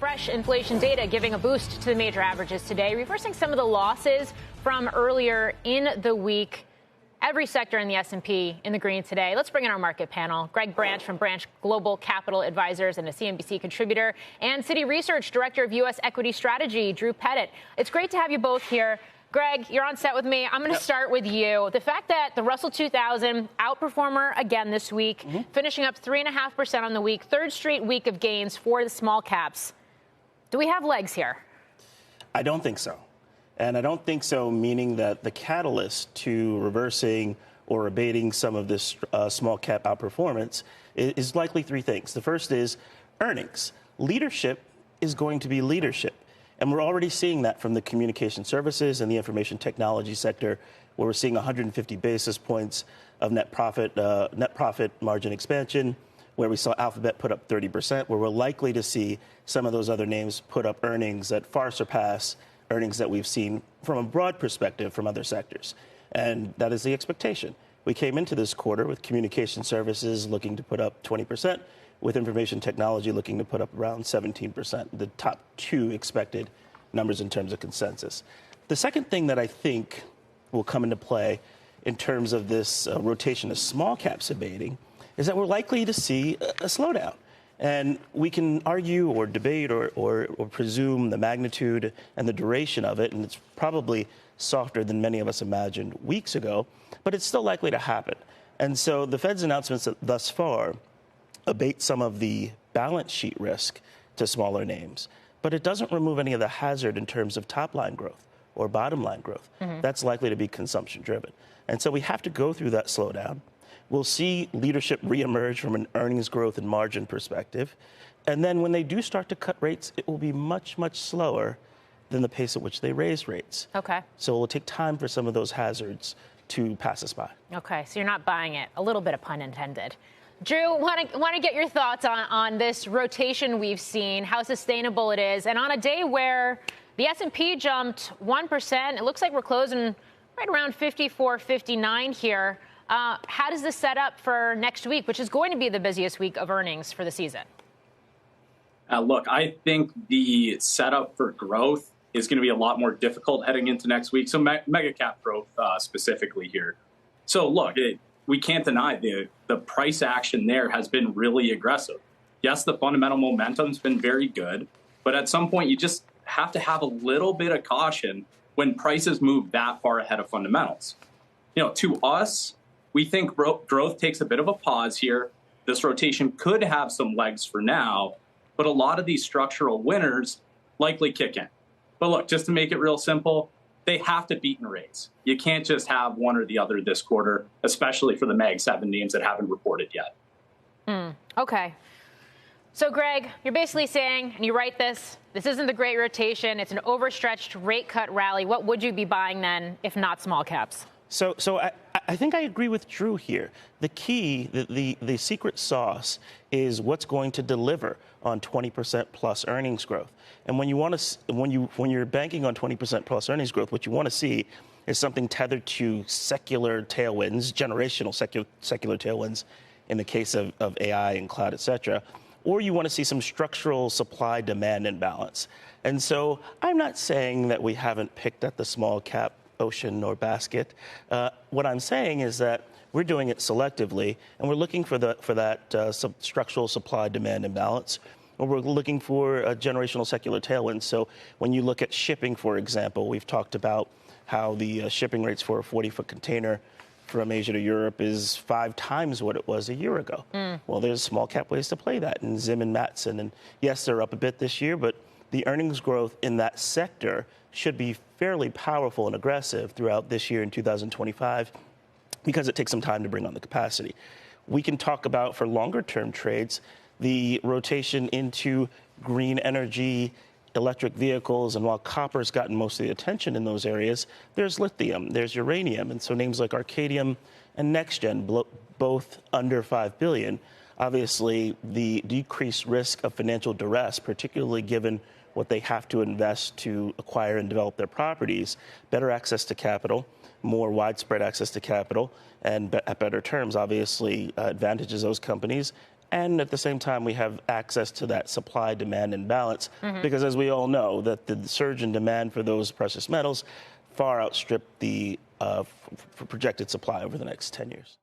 fresh inflation data giving a boost to the major averages today, reversing some of the losses from earlier in the week. Every sector in the S&P in the green today. Let's bring in our market panel. Greg Branch from Branch Global Capital Advisors and a CNBC contributor, and Citi Research Director of U.S. Equity Strategy, Drew Pettit. It's great to have you both here. Greg, you're on set with me. I'm going to start with you. The fact that the Russell 2000 outperformer again this week, finishing up 3.5% on the week, third straight week of gains for the small caps. Do we have legs here? I don't think so. And I don't think so, meaning that the catalyst to reversing or abating some of this small cap outperformance is likely three things. The first is earnings. Leadership is going to be leadership. And we're already seeing that from the communication services and the information technology sector, where we're seeing 150 basis points of net profit margin expansion, where we saw Alphabet put up 30%, where we're likely to see some of those other names put up earnings that far surpass earnings that we've seen from a broad perspective from other sectors. And that is the expectation. We came into this quarter with communication services looking to put up 20%, with information technology looking to put up around 17%, the top two expected numbers in terms of consensus. The second thing that I think will come into play in terms of this rotation of small caps abating is that we're likely to see a slowdown. And we can argue or debate or presume the magnitude and the duration of it, and it's probably softer than many of us imagined weeks ago, but it's still likely to happen. And so the Fed's announcements thus far abate some of the balance sheet risk to smaller names, but it doesn't remove any of the hazard in terms of top line growth or bottom line growth. That's likely to be consumption driven. And so we have to go through that slowdown. We'll see leadership reemerge from an earnings growth and margin perspective. And then when they do start to cut rates, it will be much, much slower than the pace at which they raise rates. Okay. So it will take time for some of those hazards to pass us by. Okay, so you're not buying it. A little bit of pun intended. Drew, want to get your thoughts on this rotation we've seen, how sustainable it is, and on a day where the S&P jumped 1%, it looks like we're closing right around 54.59 here. How does this set up for next week, which is going to be the busiest week of earnings for the season? Look, I think the setup for growth is going to be a lot more difficult heading into next week. So mega cap growth specifically here. So look, we can't deny the price action there has been really aggressive. Yes, the fundamental momentum's been very good, but at some point you just have to have a little bit of caution when prices move that far ahead of fundamentals. You know, to us, we think growth takes a bit of a pause here. This rotation could have some legs for now, but a lot of these structural winners likely kick in. But look, just to make it real simple, they have to beat and raise. You can't just have one or the other this quarter, especially for the Mag 7 names that haven't reported yet. Okay. So, Greg, you're basically saying, and you write this isn't the great rotation. It's an overstretched rate cut rally. What would you be buying then, if not small caps? So I think I agree with Drew here. The key, the secret sauce is what's going to deliver on 20% plus earnings growth. And when you're banking on 20% plus earnings growth, what you want to see is something tethered to secular tailwinds, generational secular tailwinds in the case of AI and cloud, et cetera. Or you want to see some structural supply-demand imbalance. And so I'm not saying that we haven't picked at the small cap ocean or basket. What I'm saying is that we're doing it selectively, and we're looking for that structural supply-demand imbalance, or we're looking for a generational secular tailwind. So when you look at shipping, for example, we've talked about how the shipping rates for a 40-foot container from Asia to Europe is 5 times what it was a year ago. Well, there's small cap ways to play that, and Zim and Matson. And yes, they're up a bit this year, but the earnings growth in that sector should be fairly powerful and aggressive throughout this year in 2025 because it takes some time to bring on the capacity. We can talk about, for longer-term trades, the rotation into green energy, electric vehicles, and while copper's gotten most of the attention in those areas, there's lithium, there's uranium, and so names like Arcadium and NextGen, both under $5 billion. Obviously, the decreased risk of financial duress, particularly given what they have to invest to acquire and develop their properties, better access to capital, more widespread access to capital, and at better terms, obviously, advantages those companies And at the same time, we have access to that supply-demand imbalance because, as we all know, that the surge in demand for those precious metals far outstrip the projected supply over the next 10 years.